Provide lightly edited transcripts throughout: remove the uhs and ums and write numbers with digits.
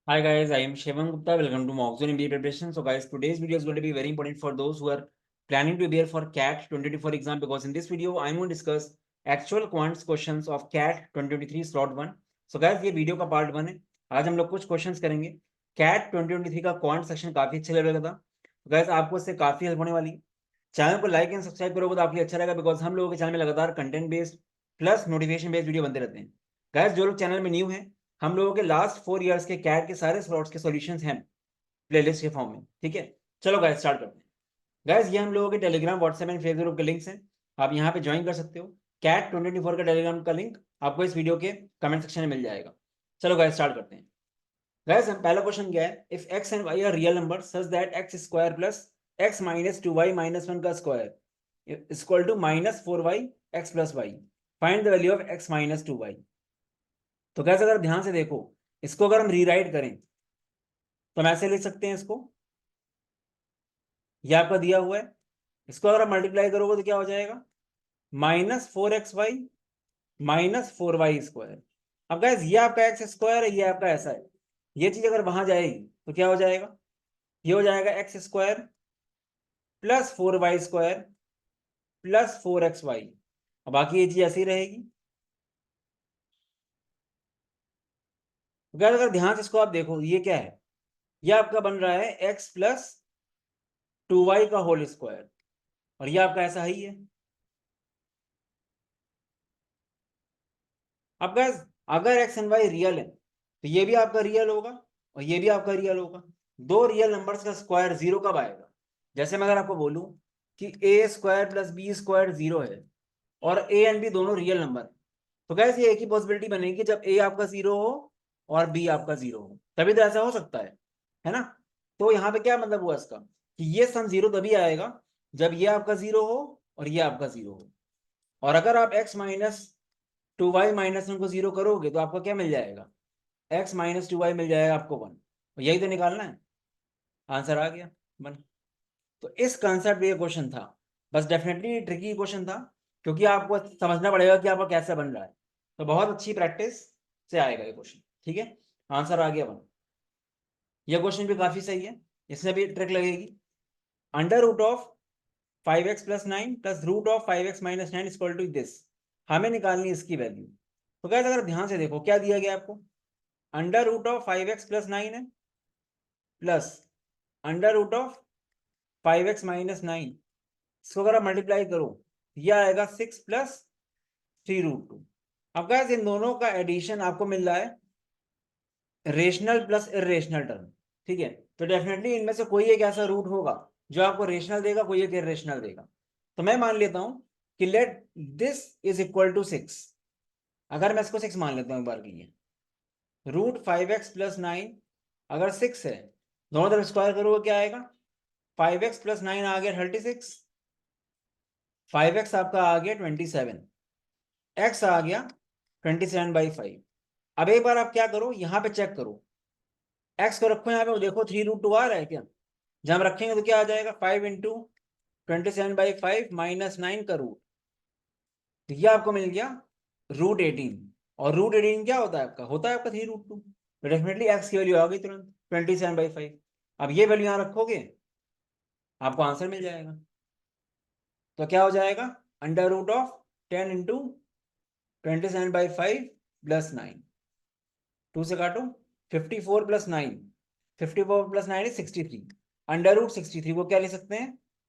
Hi guys, I am Shivam Gupta. Welcome to Mockzone MBA preparation. So guys, today's video is going to be very important for those who are planning to appear for CAT 2024 exam, because in this video I'm going to discuss actual quants questions of CAT 2023 slot 1. So guys, ये video का part 1 है. आज हम लोग कुछ questions करेंगे. CAT 2023 का quant section काफी अच्छे लेवल का था. तो गाइस, आपको इससे काफी हेल्प होने वाली है. चैनल को लाइक एंड सब्सक्राइब करोगे तो आपके लिए अच्छा रहेगा, बिकॉज हम लोगों के चैनल में लगातार content based plus notification based video बनते रहते हैं. गाइस, जो लोग चैनल में न्यू हैं, हम लोगों के लास्ट 4 इयर्स के कैट के सारे स्लॉट्स के सॉल्यूशंस हैं प्लेलिस्ट के फॉर्म में. ठीक है, चलो गाइस स्टार्ट करते हैं. गाइस, ये हम लोगों के Telegram, WhatsApp and Facebook group के लिंक्स हैं. आप यहाँ पे ज्वाइन कर सकते हो. कैट 2024 का टेलीग्राम का लिंक आपको इस वीडियो के कमेंट सेक्शन में मिल जाएगा. चलो गाइस स्टार्ट करते हैं. गाइस, पहला क्वेश्चन क्या है? If x and y are real number such that x square plus x minus 2y minus 1 का square is equal to minus 4y x plus y, find the value of x minus 2y. तो guys, अगर ध्यान से देखो, इसको अगर हम rewrite करें तो हम ऐसे लिख सकते हैं इसको. ये आपका दिया हुआ है. इसको अगर आप मल्टीप्लाई करोगे तो क्या हो जाएगा? Minus 4xy minus 4y square. अब गाइस, ये आपका एक्स स्क्वायर है, ये आपका ऐसा है. ये चीज अगर वहां जाएगी तो क्या हो जाएगा? ये हो जाएगा x square plus 4y square plus 4xy. अब बाकी ये चीज ऐसी रहेगी. तो गाइस, अगर ध्यान से इसको आप देखो, ये क्या है? ये आपका बन रहा है एक्स प्लस 2y का होल स्क्वायर, और ये आपका ऐसा ही है. अब गाइस, अगर एक्स एंड वाई रियल है तो ये भी आपका रियल होगा और ये भी आपका रियल होगा. दो रियल नंबर्स का स्क्वायर जीरो कब आएगा? जैसे मैं अगर आपको बोलूं कि A square plus B square zero है और ए एंड बी दोनों रियल नंबर, तो गाइस ये एक ही पॉसिबिलिटी बनेगी जब ए आपका जीरो हो और बी आपका जीरो हो, तभी तो ऐसा हो सकता है ना? तो यहाँ पे क्या मतलब हुआ इसका, कि ये सम जीरो तभी आएगा जब ये आपका जीरो हो और ये आपका जीरो हो. और अगर आप x माइनस 2y माइनस 1 को जीरो करोगे तो आपको क्या मिल जाएगा? x माइनस 2y मिल जाएगा आपको 1. यही तो निकालना है. आंसर आ गया 1. तो इस कंसेप्ट पे ये क्वेश्चन था. बस डेफिनेटली ट्रिकी क्वेश्चन था, क्योंकि आपको समझना पड़ेगा कि आपका कैसे बन रहा है. तो बहुत अच्छी प्रैक्टिस से आएगा ये क्वेश्चन. ठीक है, आंसर आ गया 1. ये क्वेश्चन भी काफी सही है, इसमें भी ट्रिक लगेगी. Under root of 5x plus 9 plus root of 5x minus 9 equal to this. हमें निकालनी है इसकी वैल्यू. तो क्या, अगर ध्यान से देखो क्या दिया गया आपको, under root of 5x plus 9 है plus under root of 5x minus 9. इसको अगर आप मल्टीप्लाई करो, यह आएगा 6 प्लस 3 रूट 2. अब गाइस, इन दोनों का एडिशन आपको मिल रहा है रेशनल प्लस इरेशनल टर्म. ठीक है, तो डेफिनेटली इनमें से कोई एक ऐसा रूट होगा जो आपको रेशनल देगा, कोई एक इरेशनल देगा. तो मैं मान लेता हूं कि let this is equal to 6. अगर मैं इसको 6 मान लेता हूं एक बार के लिए, रूट 5x प्लस 9 अगर 6 है, दोनों तरफ स्क्वायर करोगे क्या आएगा? 5x प्लस 9 आ गया 36, 5x आपका आ गया 27, x आ गया 27/5. अब एक बार आप क्या करो, यहां पे चेक करो, x को रखो यहाँ पे, देखो 3 रूट 2 आ रहा है क्या? जब हम रखेंगे तो क्या आ जाएगा? 5 × 27/5 माइनस 9 का रूट. तो ये आपको मिल गया √18. और √18 क्या होता है आपका? होता है आपका 3 रूट 2. तो डेफिनेटली एक्स की वैल्यू आ गई तुरंत 27/5. अब ये वैल्यू यहाँ रखोगे, आपको आंसर मिल जाएगा. तो क्या हो जाएगा? Under root of 10 × 27/5 plus 9. 2 से काटो, 54 plus 9, 54 plus 9 is 63. Under root 63 को क्या ले सकते हैं?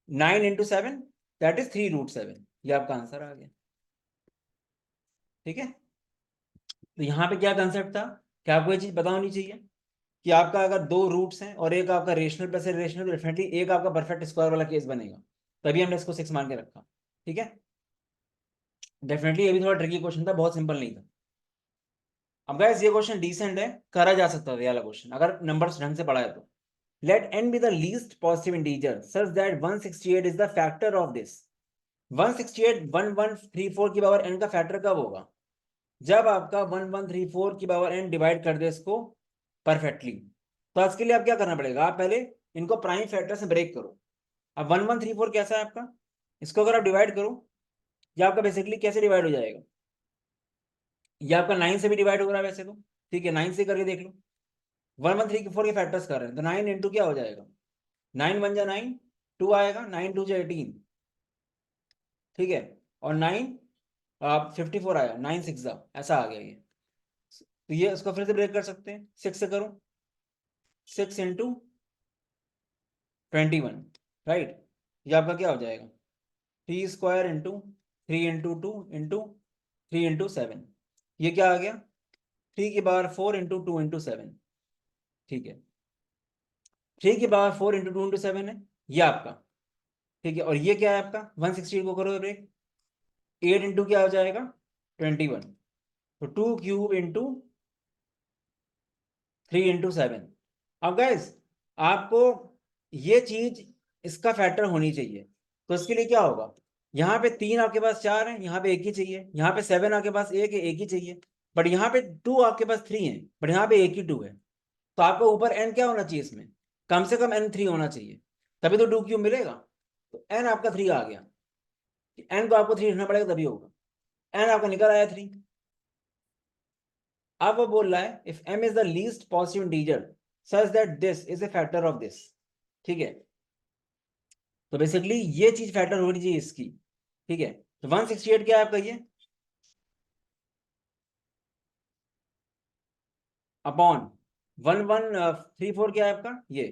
9 × 7 दैट इज 3 √7. ये आपका आंसर आ गया. ठीक है, तो यहाँ पे क्या कंसेप्ट था कि आपको ये चीज पता होनी चाहिए कि आपका अगर दो रूट्स हैं और एक आपका रेशनल प्लस इरेशनल, तो डेफिनेटली एक आपका परफेक्ट स्क्वायर वाला केस बनेगा. तभी हमने इसको 6 मान के रखा. ठीक है, डेफिनेटली ये भी थोड़ा ट्रिकी क्वेश्चन था, बहुत सिंपल नहीं था. अब गाइस, ये क्वेश्चन डिसेंट है, करा जा सकता था ये वाला क्वेश्चन अगर नंबर्स ढंग से पढ़ा है तो. Let n be the least positive integer such that 168 is the factor of this. 168 1134 की पावर n का फैक्टर कब होगा? जब आपका 1134 की पावर n डिवाइड कर दे इसको परफेक्टली. तो इसके लिए आप क्या करना पड़ेगा, आप पहले इनको प्राइम फैक्टर से ब्रेक करो. अब 1134 कैसा है आपका? इसको अगर आप डिवाइड करो, ये आपका बेसिकली कैसे डिवाइड हो जाएगा? ये आपका 9 से भी डिवाइड हो रहा है वैसे तो. ठीक है, 9 से करके देख लो. 1 1 3 4 के फैक्टर्स कर रहे हैं, तो 9 इंटू क्या हो जाएगा, 9 1 जा 9, 2 आएगा, 9 2 जा 18, ठीक है, और 9 54 आया, 9 6 जा, ऐसा आ गया ये। तो ये उसको फिर से ब्रेक कर सकते हैं, 6 से करो, 6 इंटू 21, राइट, ये आपका क्या हो जाएगा, 3 square into 3 into 2 into 3 into 7, ये क्या आ गया, 3 की पावर 4 इंटू 2 इंटू 7, ठीक है, 3 की पावर 4 इंटू 2 इंटू 7 है ये आपका, ठीक है, और ये क्या है आपका 168 को करो ब्रेक, 8 इंटू क्या हो जाएगा 21, तो 2 क्यूब इंटू 3 इंटू 7। अब गाइस आपको ये चीज इसका फैक्टर होनी चाहिए, तो इसके लिए क्या होगा, यहाँ पे 3 आपके पास 4 है, यहाँ पे एक ही चाहिए, यहाँ पे 7 आपके पास एक है, एक ही चाहिए, बट यहाँ पे 2 आपके पास 3 है, बट यहाँ पे एक ही 2 है, तो आपको ऊपर n क्या होना चाहिए, इसमें कम से कम n3 होना चाहिए, तभी तो 2 क्यूब मिलेगा, तो n आपका 3 आ गया, n को आपको 3 रखना पड़ेगा तभी होगा, n आपका निकल आया 3। अब वो बोल रहा है if m is the least positive integer such that this is a factor of this, ठीक है, तो बेसिकली ये चीज फैक्टर होनी चाहिए इसकी, ठीक है, तो 168 क्या है आपका ये अपॉन 1134 क्या है आपका ये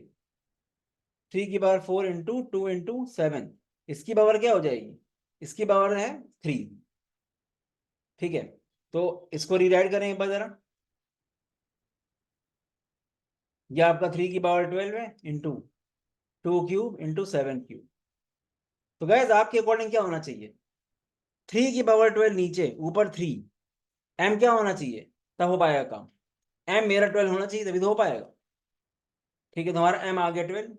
3 की पावर 4 इंटू 2 इंटू 7, इसकी पावर क्या हो जाएगी, इसकी पावर है 3, ठीक है, तो इसको रीराइट करें एक बार जरा, ये आपका 3 की पावर 12 है इंटू 2 क्यूब इंटू 7 क्यूब, तो गैस आपके अकॉर्डिंग क्या होना चाहिए, 3 की पावर 12 नीचे, ऊपर 3, m क्या होना चाहिए, तब हो पाएगा काम, m मेरा 12 होना चाहिए तभी तो हो पाएगा, ठीक है, तो हमारा m आ गया 12,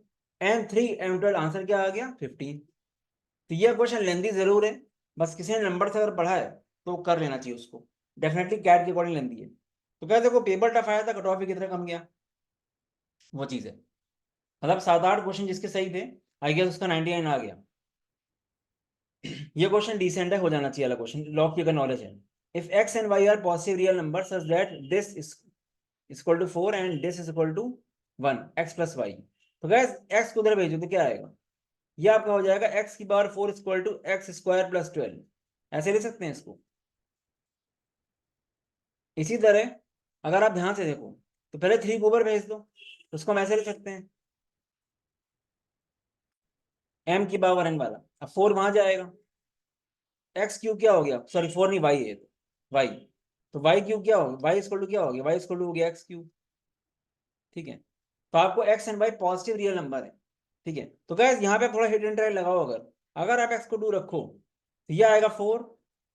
m3 m12 आंसर क्या आ गया 15। तो ये क्वेश्चन लेंदी जरूर है, बस किसी ने नंबर से अगर पढ़ा है तो कर लेना चाहिए उसको, डेफिनेटली कैट के अकॉर्डिंग लेंदी है, तो क्या देखो पेपर टफ आया था, कट ऑफ भी कितना कम गया, वो चीज है, मतलब 7 8 क्वेश्चन जिसके सही थे, आई गेस उसका 99 आ गया। ये क्वेश्चन डिसेंट है, हो जाना चाहिए वाला क्वेश्चन, लॉग की अगर नॉलेज है, if x and y are positive real number such that this is equal to 4 and this is equal to 1 x plus y, तो गैस x को उधर भेजो तो क्या आएगा, ये आपका हो जाएगा x की power 4 equal to x square plus 12, ऐसे ले सकते हैं इसको। इसी तरह अगर आप ध्यान से देखो तो पहले 3 को ऊपर भेज दो, तो उसको हम ऐसे ले सकते हैं m की पावर n वाला, अब 4 वहां जाएगा, एक्स क्यूब क्या हो गया, सॉरी 4 नहीं y है, तो y, तो y क्यूब क्या हो गया, y इक्वल टू क्या हो गया, y इक्वल टू हो गया एक्स क्यूब, ठीक है, तो आपको x and y positive real number है, ठीक है, तो गैस यहाँ पे थोड़ा हिट एंड ट्रायल लगाओ, अगर अगर आप x को 2 रखो तो ये आएगा 4,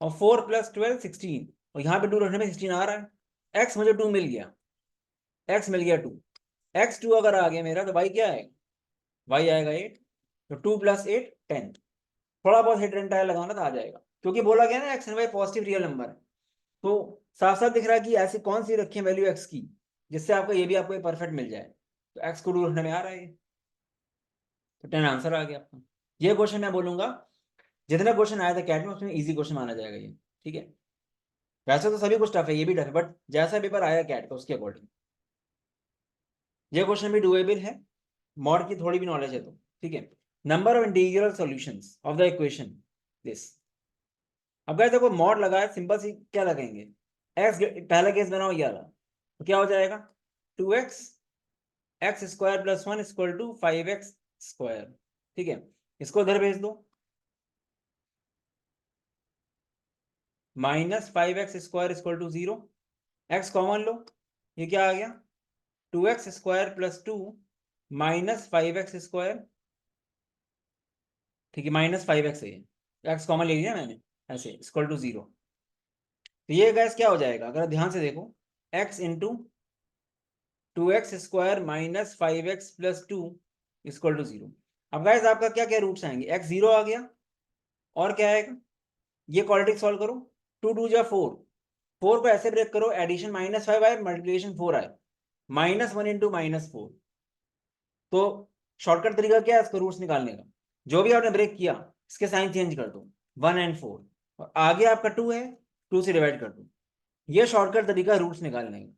और 4 प्लस 12 16, और यहाँ पे 2 रखने में 16 आ रहा है, x मुझे 2 मिल गया, x मिल गया 2, x2 अगर आ गया मेरा तो y क्या आएगा, y आएगा 8, तो 2 प्लस 8 10, थोड़ा बहुत हिट एंड ट्रायल लगाना तो आ जाएगा, क्योंकि बोला गया ना x and y positive real number है, तो साफ साफ दिख रहा है कि ऐसी कौन सी रखी है वैल्यू एक्स की जिससे आपको ये भी आपको परफेक्ट मिल जाए, तो एक्स को 2 रखने में आ रहा है ये, तो 10 आंसर आ गया आपका। ये क्वेश्चन मैं बोलूंगा जितना क्वेश्चन आया था कैट में उसमें इजी क्वेश्चन माना जाएगा ये, ठीक है, वैसे तो सभी कुछ टफ है, ये भी टफ है, बट जैसा पेपर आया कैट का उसके अकॉर्डिंग ये क्वेश्चन भी डुएबल है, मॉड की थोड़ी भी नॉलेज है तो, ठीक है, number of integral solutions of the equation this, अब गाइस देखो मॉड लगा है, सिंपल सी क्या लगाएंगे, एक्स पहला केस बनाओ ये वाला, तो क्या हो जाएगा 2x x square plus 1 equal to 5x square, ठीक है, इसको उधर भेज दो, -5x square equal to 0, x common लो, ये क्या आ गया 2x square plus 2 -5x square, ठीक है, -5x है ये x कॉमन ले लिया मैंने, ऐसे इक्वल टू 0, तो ये गैस क्या हो जाएगा अगर ध्यान से देखो x into 2x square -5x plus 2 equal to 0, अब गाइस आपका क्या क्या रूट्स आएंगे, x 0 आ गया, और क्या आएगा, ये क्वाड्रेटिक सॉल्व करो, 2 2 जा 4, 4 को ऐसे ब्रेक करो, एडिशन -5 आए मल्टीप्लिकेशन 4 आए, -1 इंटू -4, तो शॉर्टकट तरीका क्या है इसको रूट्स निकालने का, जो भी आपने ब्रेक किया इसके साइन चेंज कर दो 1 एंड 4, और आगे आपका 2 है 2 से डिवाइड कर दो, ये शॉर्टकट तरीका रूट्स निकालने का,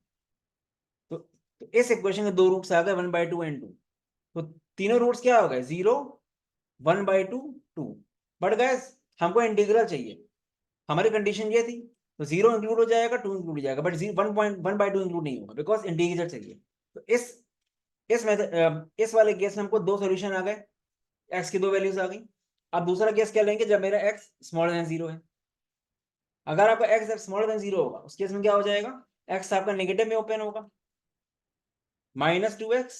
तो तो इस इक्वेशन के दो रूट्स आ गए 1/2 एंड 2, तो तीनों रूट्स क्या हो गए 0, 1/2, 2। बट गाइस हमको इंटीग्रल चाहिए, हमारी कंडीशन ये थी, तो 0 इंक्लूड हो जाएगा, 2 इंक्लूड हो जाएगा, बट 1/2 इंक्लूड नहीं होगा बिकॉज इंटीग्रल चाहिए। तो इस मेथड इस वाले केस में हमको दो सोल्यूशन आ गए, एक्स की दो वैल्यूज आ गई। अब दूसरा केस क्या लेंगे, जब मेरा एक्स स्मॉलर देन 0 है। अगर आपका एक्स स्मॉलर देन 0 होगा उस केस में क्या हो जाएगा, एक्स आपका नेगेटिव में ओपन होगा, -2x,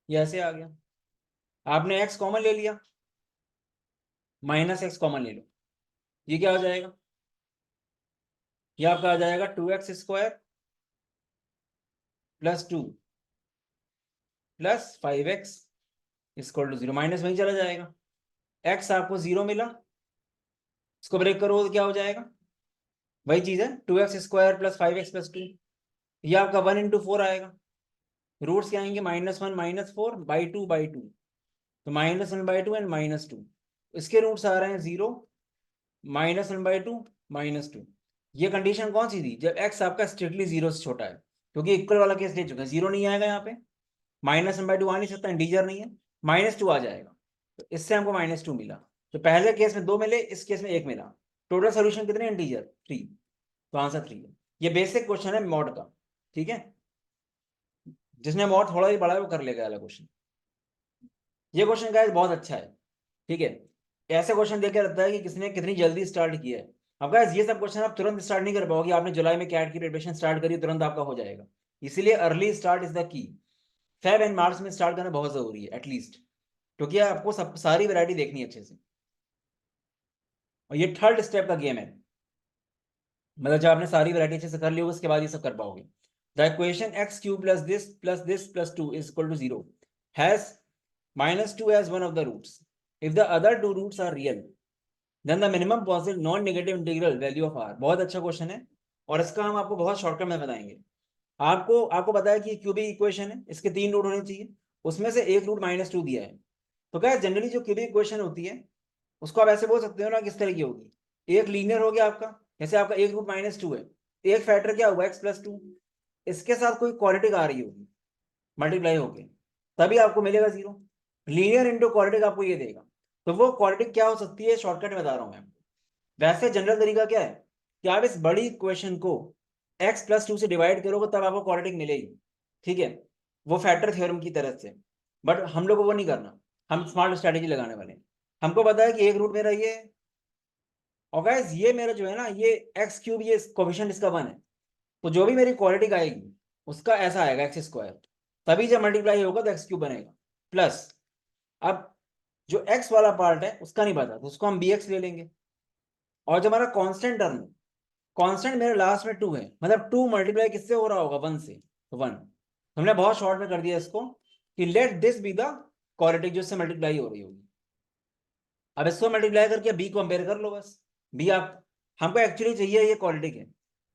ये ऐसे आ गया। आपने एक्स कॉमन ले लिया, -x कॉमन ले लो, ये क्या हो जाएगा, ये आपका आ जाएगा 2x² + 2 + 5x = 0, माइनस वहीं चला जाएगा। एक्स आपको 0 मिला, इसको ब्रेक करो तो क्या हो जाएगा, वही चीज है 2x² + 5x + 2, ये आपका 1 × 4 आएगा। रूट्स क्या आएंगे, -1 -4/2/2, तो -1/2 एंड -2, इसके रूट्स आ रहे हैं 0, -1/2 -2। ये कंडीशन कौन सी थी, जब x आपका स्ट्रिक्टली 0 से छोटा है, क्योंकि इक्वल वाला केस ले चुके हैं, 0 नहीं आएगा यहाँ पे, -1/2 आ नहीं सकता, इंटीजर नहीं है, -2 आ जाएगा, तो इससे हमको -2 मिला। तो पहले केस में 2 मिले, इस केस में 1 मिला, टोटल सोल्यूशन कितने, इंटीजर 3, तो आंसर 3 है। ये बेसिक क्वेश्चन है मॉड का, ठीक है, जिसने मॉड थोड़ा ही बड़ा है वो कर लेगा वाला क्वेश्चन। ये क्वेश्चन गाइस बहुत अच्छा है, ठीक है, ऐसे क्वेश्चन देकर रहता है कि किसने कितनी जल्दी स्टार्ट किया है। अब गाइस ये सब क्वेश्चन आप तुरंत स्टार्ट नहीं कर पाओगे, आपने जुलाई में कैट की प्रिपरेशन स्टार्ट करी तुरंत आपका हो जाएगा, इसीलिए early start is the key. Feb and March में स्टार्ट करना बहुत जरूरी है एटलीस्ट, क्योंकि आपको सब सारी वैरायटी देखनी है अच्छे से, और ये थर्ड स्टेप का गेम है, मतलब जब आपने सारी वैरायटी अच्छे से कर ली होगी उसके बाद ये सब कर पाओगे। The equation x³ + this + this + 2 = 0 has -2 as one of the roots. If the other two roots are real, then the minimum possible non-negative integral value of r। बहुत अच्छा क्वेश्चन है, और इसका हम आपको बहुत शॉर्टकट में बताएंगे। आपको आपको पता है कि क्यूबिक इक्वेशन है, इसके 3 रूट होने चाहिए, उसमें से एक रूट -2 दिया है। तो क्या जनरली जो क्यूबिक इक्वेशन होती है उसको आप ऐसे बोल सकते हो ना, किस तरह की होगी, एक लीनियर हो गया आपका, जैसे आपका एक रूट -2 है, एक फैक्टर क्या हुआ x + 2, इसके साथ कोई क्वाड्रेटिक आ रही होगी, मल्टीप्लाई होगी, तभी आपको मिलेगा 0। लीनियर इंटू क्वाड्रेटिक आपको ये देगा, तो वो क्वाड्रेटिक क्या हो सकती है, शॉर्टकट में बता रहा हूं मैं आपको। वैसे जनरल तरीका क्या है कि आप इस बड़ी इक्वेशन को x + 2 से डिवाइड करोगे तब आपको क्वाड्रेटिक मिलेगी, ठीक है, वो फैक्टर थ्योरम की तरफ से। बट हम लोग को वो नहीं करना, हम स्मार्ट स्ट्रेटेजी लगाने वाले हैं। हमको पता है कि एक रूट मेरा ये है, और गाइस ये मेरा जो है ना, ये x³ ये कोफिशिएंट इसका 1 है, तो जो भी मेरी क्वाड्रेटिक आएगी उसका ऐसा आएगा x², तभी जब मल्टीप्लाई होगा तो x³ बनेगा प्लस। अब जो x वाला पार्ट है उसका नहीं पता, तो उसको हम bx ले लेंगे, और जो हमारा कांस्टेंट टर्म है, कांस्टेंट मेरे लास्ट में 2 है, मतलब 2 मल्टीप्लाई किससे हो रहा होगा, 1 से, तो 1। हमने बहुत शॉर्ट में कर दिया इसको कि let this be the quadratic जो इससे मल्टीप्लाई हो रही होगी। अब इसको मल्टीप्लाई करके बी को कंपेयर कर लो बस, बी आप, हमको एक्चुअली चाहिए ये क्वाड्रेटिक है,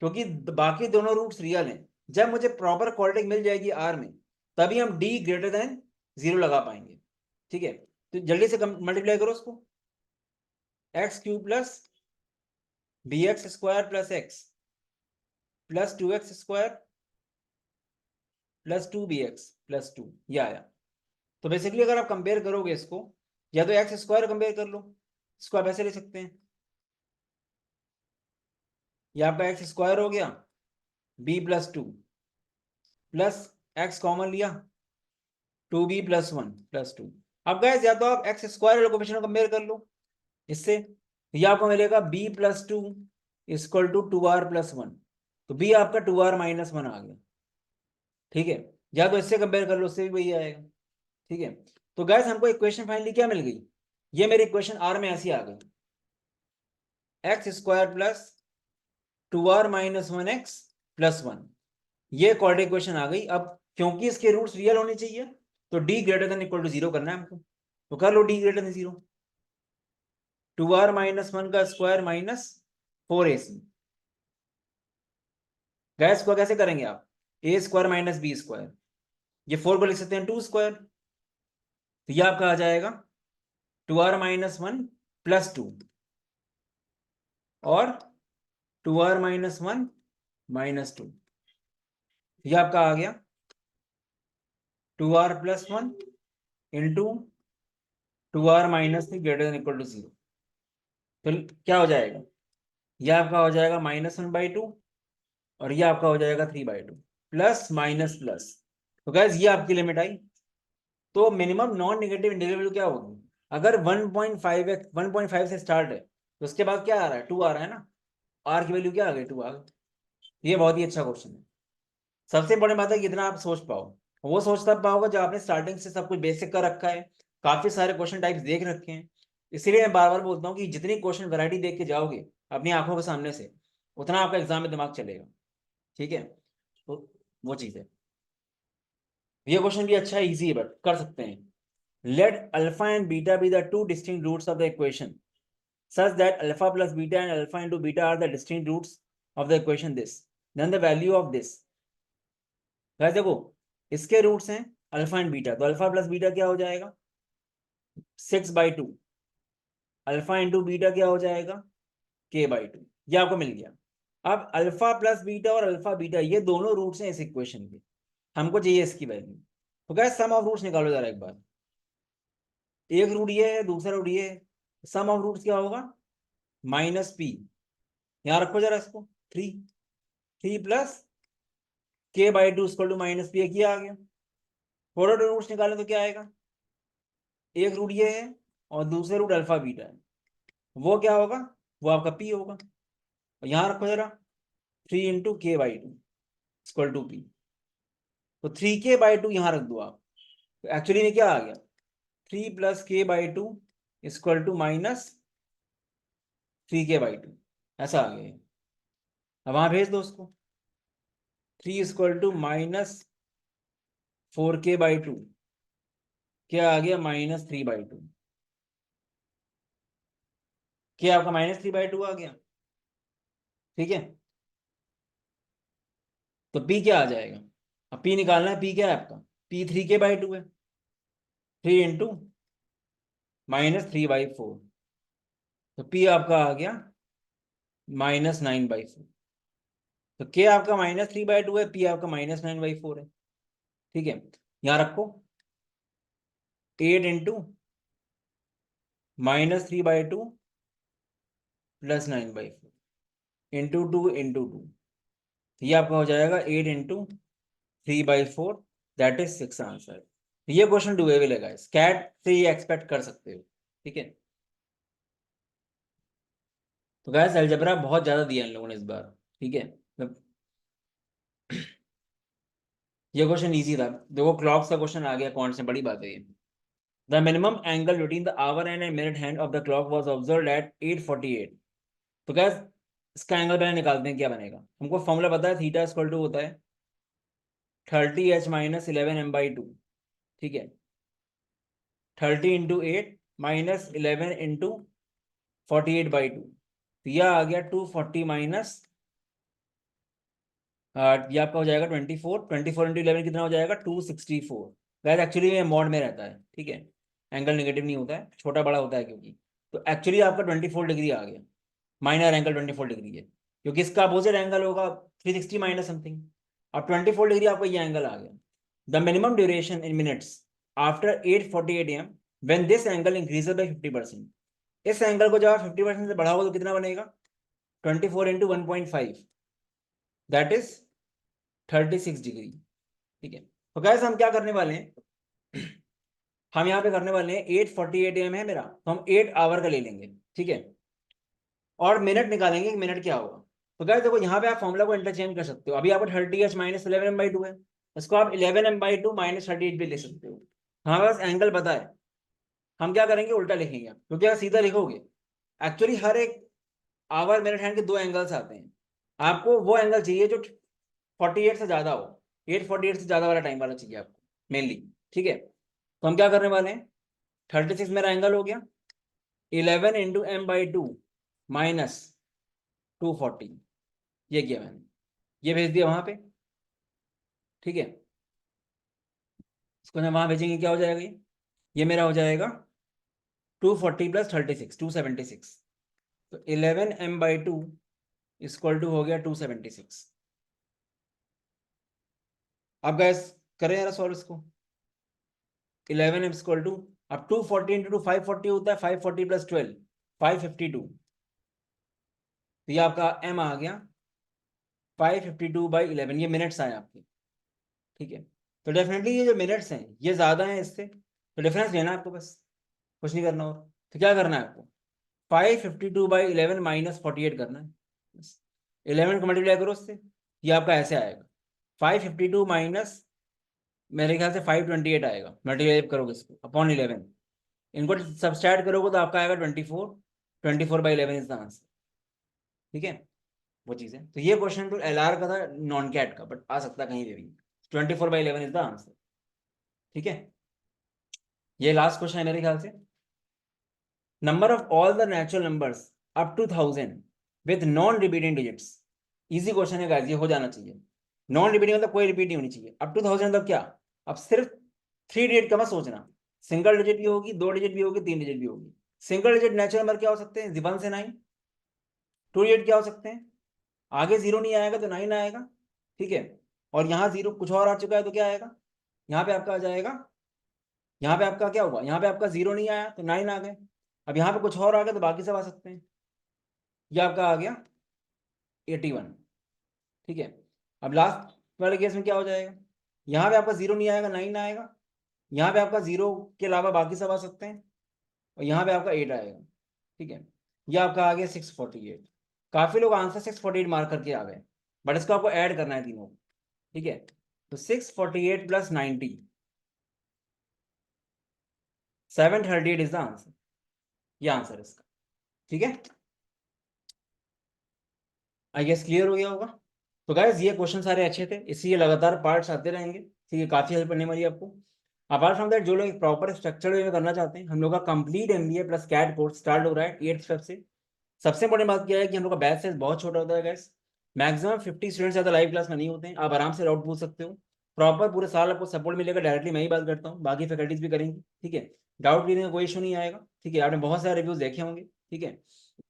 क्योंकि बाकी दोनों रूट्स रियल हैं। जब मुझे प्रॉपर क्वाड्रेटिक मिल जाएगी आर में, तभी हम डी ग्रेटर देन 0 लगा पाएंगे, ठीक है। तो जल्दी से मल्टीप्लाई करो उसको, x³ + bx² + x + 2x² + 2bx + 2, ये आया। तो बेसिकली अगर आप कंपेयर करोगे इसको, या तो x² कंपेयर कर लो, इसको आप ऐसे ले सकते हैं, ये आपका x² हो गया, b + 2 प्लस x कॉमन लिया, 2b + 1 + 2। अब गाइस या तो आप x² वाले कोएफिशिएंट को कंपेयर कर लो इससे, या आपको मिलेगा b + 2 = 2r + 1, तो b आपका 2r - 1 आ गया, ठीक है। या तो इससे कंपेयर कर लो, उससे भी वही आएगा, ठीक है। तो गाइस हमको इक्वेशन फाइनली क्या मिल गई, ये मेरी इक्वेशन r में ऐसी आ गई, x² + 2r - 1x + 1, ये क्वाड्रेटिक इक्वेशन आ गई। अब क्योंकि इसके रूट्स रियल होने चाहिए, तो d > 0 करना है हमको, तो कर लो d > 0, 2r - 1 का स्क्वायर -4ac। गैस को कैसे करेंगे आप, a² - b², ये 4 को लिख सकते हैं 2², तो ये आपका आ जाएगा 2r - 1 + 2 और 2r - 1 -2, ये आपका आ गया 2r + 1 इंटू 2r - 3 > 0। तो क्या हो जाएगा, ये आपका हो जाएगा -1/2 और ये आपका हो जाएगा 3/2 प्लस माइनस प्लस। तो गैस ये आपकी लिमिट आई। तो minimum non negative integral value क्या होगी, अगर 1.5 से स्टार्ट है तो उसके बाद क्या आ रहा है, 2 आ रहा है ना, आर की वैल्यू क्या आ गई, 2 आ गई। ये बहुत ही अच्छा क्वेश्चन है। सबसे बड़ी बात है कि इतना आप सोच पाओ, वो सोच तब पाओगे जब आपने स्टार्टिंग से सब कुछ बेसिक कर रखा है, काफी सारे क्वेश्चन टाइप्स देख रखे हैं। इसीलिए मैं बार बार बोलता हूँ कि जितनी क्वेश्चन वैरायटी देख के जाओगे अपनी आंखों के सामने से, उतना आपका एग्जाम में दिमाग चलेगा। ठीक है, तो वो चीज है। ये क्वेश्चन भी अच्छा है, इजी है, बट कर सकते हैं। Let alpha and beta be the two distinct roots of the equation such that alpha plus beta and alpha into beta are the distinct roots of the equation this, then the value of this। Guys देखो, इसके roots हैं alpha and beta, तो alpha plus beta क्या हो जाएगा 6/2, alpha into beta क्या हो जाएगा k/2, ये आपको मिल गया। अब अल्फा प्लस बीटा और अल्फा बीटा ये दोनों रूट्स हैं इस इक्वेशन के, हमको चाहिए इसकी वैल्यू। तो गाइस सम ऑफ रूट्स निकालो जरा एक बार, एक रूट ये है, दूसरा रूट ये है, सम ऑफ रूट्स क्या होगा -p, यहाँ रखो जरा इसको, 3 plus k/2 equal to -p, एक ये आ गया। प्रोडक्ट रूट्स निकालें तो क्या आएगा, एक रूट ये है और दूसरे रूट अल्फा बीटा है, वो क्या होगा, वो आपका p होगा। और यहाँ रखो जरा 3 × k/2 इक्वल टू p, तो 3k/2 यहाँ रख दो आप, तो एक्चुअली में क्या आ गया 3 + k/2 इक्वल टू -3k/2, ऐसा आ गया। अब वहां भेज दो उसको, 3 इक्वल टू -4k/2 क्या आ गया -3/2, क्या आपका -3/2 आ गया। ठीक है, तो p क्या आ जाएगा, अब p निकालना है, p क्या है आपका, p 3k/2 है, 3 इंटू -3/4, तो p आपका आ गया -9/4। तो k आपका -3/2 है, p आपका -9/4 है। ठीक है, यहाँ रखो 8 इंटू -3/2 प्लस 9/4 इंटू 2 इंटू 2, ये आपका हो जाएगा 8 इंटू 3/4, दैट इज 6 आंसर। ये क्वेश्चन डुएबल है गाइस, कैट से ये एक्सपेक्ट कर सकते हो। ठीक है, तो गाइस अलजेब्रा बहुत ज्यादा दिया इन लोगों ने इस बार। ठीक है, ये क्वेश्चन इजी था, देखो क्लॉक्स का क्वेश्चन आ गया, कौन से बड़ी बात है ये। The minimum angle between the our and minute hand of the clock was observed eight 8:48। तो गाइस इसका एंगल पहले निकालते हैं, क्या बनेगा, हमको फॉर्मूला पता है, थीटा इक्वल टू होता है 30h - 11m/2। ठीक है, 30 × 8 - 11 × 48/2, तो यह आ गया 240 माइनस, ये आपका हो जाएगा 24, 24 × 11 कितना हो जाएगा 264। वैसे एक्चुअली ये मॉड में रहता है। ठीक है, एंगल नेगेटिव नहीं होता है, छोटा बड़ा होता है क्योंकि, तो एक्चुअली आपका 24 डिग्री आ गया, माइनर एंगल 24 डिग्री है, क्योंकि इसका अपोजिट एंगल होगा 360 माइनस समथिंग। अब 24 डिग्री आपका ये एंगल आ गया। The minimum duration in minutes after 8:48 AM when this angle increases by 50%। इस एंगल को जब आप 50% से बढ़ाओगे तो कितना बनेगा 24 × 1.5, दैट इज 36 डिग्री। ठीक है, तो गैस हम क्या करने वाले हैं, हम यहाँ पे करने वाले हैं 8:48 AM है मेरा, तो हम 8 आवर का ले लेंगे। ठीक है, और मिनट निकालेंगे कि मिनट क्या होगा। तो गैस देखो यहाँ पे आप फॉर्मूला को इंटरचेंज कर सकते हो, अभी आपको 30h - 11m/2 है, इसको आप 11m/2 - 38 भी ले सकते हो। हमारे पास एंगल पता है, हम क्या करेंगे उल्टा लिखेंगे, क्योंकि अगर सीधा लिखोगे एक्चुअली हर एक आवर मिनट हैंड के दो एंगल्स आते हैं, आपको वो एंगल चाहिए जो 48 से ज्यादा हो, 8:48 से ज्यादा वाला टाइम वाला चाहिए आपको मेनली। ठीक है, तो हम क्या करने वाले हैं, 36 मेरा एंगल हो गया, 11 × m/2 माइनस 240, ये किया मैंने, ये भेज दिया वहां पे। ठीक है, इसको हम वहां भेजेंगे, क्या हो जाएगा ये मेरा हो जाएगा 240 + 36 276, तो 11m/2 इक्वल टू हो गया 276। अब गैस करें जरा सॉल्व इसको। 11 इज इक्वल टू, अब 240 इंटू 540 होता है 540 प्लस 12 552। तो ये आपका m आ गया 552/11, ये मिनट्स आए आपके। ठीक है, तो डेफिनेटली ये जो मिनट्स हैं ये ज्यादा हैं इससे, तो डिफरेंस लेना है आपको, बस कुछ नहीं करना। और तो क्या करना है आपको, 552/11 माइनस 48 करना है बस। 11 को मल्टीप्लाई करो उससे, ये आपका ऐसे आएगा 552 माइनस मेरे ख्याल से 528 आएगा, मल्टीप्लाई करोगे इसको अपॉन 11, इनको सब्सट्रैक्ट करोगे तो आपका आएगा 24, 24/11 इज द आंसर। ठीक है, वो चीज़ है। तो ये क्वेश्चन तो LR का था, नॉन कैट का, बट आ सकता है कहीं पे भी। 24/11 इज द आंसर। ठीक है, ये लास्ट क्वेश्चन है मेरे ख्याल से। Number of all the natural numbers up to 1000 with non repeating digits. Easy question है गाइस, ये हो जाना चाहिए। नॉन रिपीटिंग मतलब कोई रिपीट नहीं होनी चाहिए। अप टू 1000 मतलब क्या, अब सिर्फ 3 डिजिट का मत सोचना, सिंगल डिजिट भी होगी, 2 डिजिट भी होगी, 3 डिजिट भी होगी। सिंगल डिजिट नेचुरल नंबर क्या हो सकते हैं, 1 से 9। 2 डिजिट क्या हो सकते हैं, आगे 0 नहीं आएगा तो 9 आएगा। ठीक है, और यहाँ 0 कुछ और आ चुका है तो क्या आएगा, यहाँ पे आपका आ जाएगा, यहाँ पे आपका क्या हुआ, यहाँ पे आपका 0 नहीं आया तो 9 आ गए। अब यहाँ पे कुछ और आ गया तो बाकी सब आ सकते हैं। ये आपका आ गया 81। ठीक है, अब लास्ट वाले केस में क्या हो जाएगा, यहाँ पे आपका 0 नहीं आएगा, 9 आएगा। यहाँ पे आपका 0 के अलावा बाकी सब आ सकते हैं, और यहाँ पे आपका 8 आएगा। ठीक है, ये आपका आ गया 648। काफी लोग आंसर 648 मार्क करके आ गए, बट इसको आपको ऐड करना है तीनों। ठीक है, तो 648 प्लस 90, 738 इज द आंसर। ये आंसर इसका। ठीक है, आई गेस क्लियर हो गया होगा। तो गाइज ये क्वेश्चन सारे अच्छे थे, इसलिए लगातार पार्ट्स आते रहेंगे। ठीक है, काफी हेल्प करने वाली है आपको। अपार्ट फ्रॉम दैट, जो लोग प्रॉपर स्ट्रक्चर वे में करना चाहते हैं, हम लोग का complete MBA plus CAT course start हो रहा है 8th Feb से। सबसे इंपॉर्टेंट बात क्या है कि हम लोग का बैच साइज बहुत छोटा होता है गाइस, मैक्सिमम 50 स्टूडेंट्स ज़्यादा लाइव क्लास में नहीं होते हैं। आप आराम से डाउट पूछ सकते हो, प्रॉपर पूरे साल आपको सपोर्ट मिलेगा। डायरेक्टली मैं ही बात करता हूँ, बाकी फैकल्टीज भी करेंगी। ठीक है, डाउट क्लियरिंग का कोई इशू नहीं आएगा। ठीक है, आपने बहुत सारे रिव्यूज देखे होंगे। ठीक है,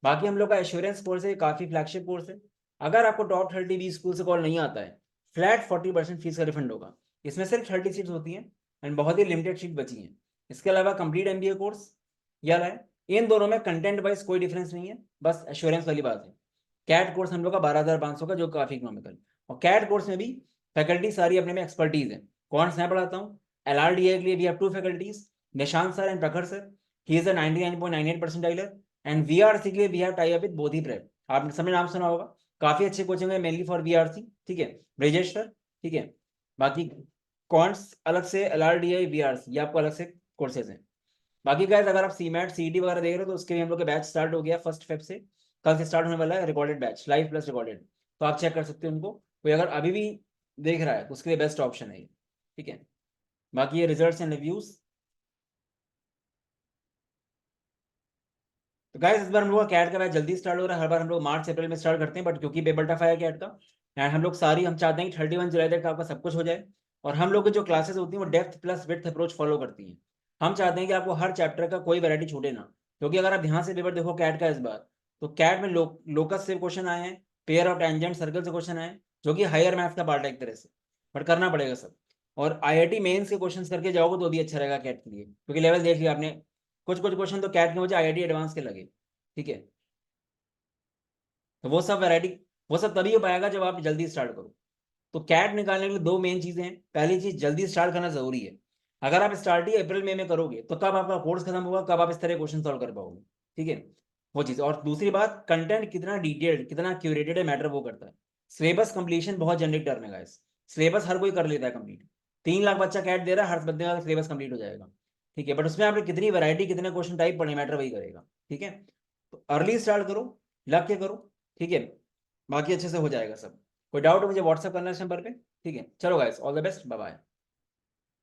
बाकी हम लोग का एश्योरेंस कोर्स है, काफी फ्लैगशिप कोर्स है। अगर आपको टॉप 30 बी स्कूल से कॉल नहीं आता है, फ्लैट 40% फीस का रिफंड होगा। इसमें सिर्फ 30 सीट्स होती हैं एंड बहुत ही लिमिटेड सीट बची हैं। इसके अलावा कंप्लीट MBA कोर्स यह है। इन दोनों में कंटेंट वाइज कोई डिफरेंस नहीं है, बस एश्योरेंस वाली बात है। कैट कोर्स हम लोग का 12,500 का, जो काफी इकोनॉमिकल। और कैट कोर्स में भी फैकल्टी सारी अपने में एक्सपर्टीज है। कौन सा मैं पढ़ाता हूँ, LRDA के लिए we have 2 faculties, Nishant sir and Prakhar sir. He is a 99.98 percentiler. And VRC के लिए we have tie up with Bodhi prep, आपने सबने नाम सुना होगा। काफी अच्छे कोचिंग है मेनली फॉर VRC। ठीक है, ब्रिजेश सर। ठीक है, बाकी कॉन्ट्स अलग से, LRDA VRC ये आपको अलग से कोर्सेज हैं। बाकी गाइस अगर आप CMAT CET वगैरह देख रहे हो तो उसके लिए हम लोग का बैच स्टार्ट हो गया 1st Feb से। कल से स्टार्ट होने वाला है recorded batch, live plus recorded. तो आप चेक कर सकते हो उनको, कोई अगर अभी भी देख रहा है तो उसके लिए बेस्ट ऑप्शन है ये। ठीक है, बाकी ये रिजल्ट्स एंड रिव्यूज। तो गाइस इस बार हम लोग का कैट का बैच जल्दी स्टार्ट हो रहा है। हर बार हम लोग मार्च अप्रैल में स्टार्ट करते हैं, बट क्योंकि पेपर टफ है कैट का, एंड हम लोग सारी हम चाहते हैं कि 31 जुलाई तक आपका सब कुछ हो जाए। और हम लोग की जो क्लासेस होती हैं वो depth plus width approach follow करती हैं। हम चाहते हैं कि आपको हर चैप्टर का कोई वैरायटी छूटे ना, क्योंकि अगर आप ध्यान से पेपर देखो कैट का इस बार, तो कैट में लोकस से क्वेश्चन आए हैं, पेयर ऑफ टेंजेंट सर्कल से क्वेश्चन आए, जो कि हायर मैथ का पार्ट है एक तरह से, बट करना पड़ेगा सब। और IIT मेंस के क्वेश्चन करके जाओगे तो भी अच्छा रहेगा कैट के लिए, क्योंकि लेवल देख लिया आपने, कुछ कुछ क्वेश्चन तो कैट के मुझे IIT एडवांस के लगे। ठीक है, तो वो सब वैरायटी, वो सब तभी हो पाएगा जब आप जल्दी स्टार्ट करो। तो कैट निकालने के लिए 2 मेन चीजें हैं। पहली चीज, जल्दी स्टार्ट करना जरूरी है। अगर आप स्टार्ट ही अप्रैल मई में करोगे तो कब आपका कोर्स खत्म होगा, कब आप इस तरह क्वेश्चन सॉल्व कर पाओगे। ठीक है, वो चीज। और दूसरी बात, कंटेंट कितना डिटेल्ड कितना क्यूरेटेड है मैटर वो करता है। सिलेबस कंप्लीशन बहुत जनरिक टर्म है गाइस, सिलेबस हर कोई कर लेता है कंप्लीट। 3 लाख बच्चा कैट दे रहा है, हर बंदे का सिलेबस कंप्लीट हो जाएगा। ठीक है, बट उसमें आपने कितनी वैरायटी कितने क्वेश्चन टाइप पढ़े मैटर वही करेगा। ठीक है, तो अर्ली स्टार्ट करो, लग के करो। ठीक है, बाकी अच्छे से हो जाएगा सब। कोई डाउट है मुझे व्हाट्सअप करना है इस नंबर पे। ठीक है, चलो guys, all the best, bye bye.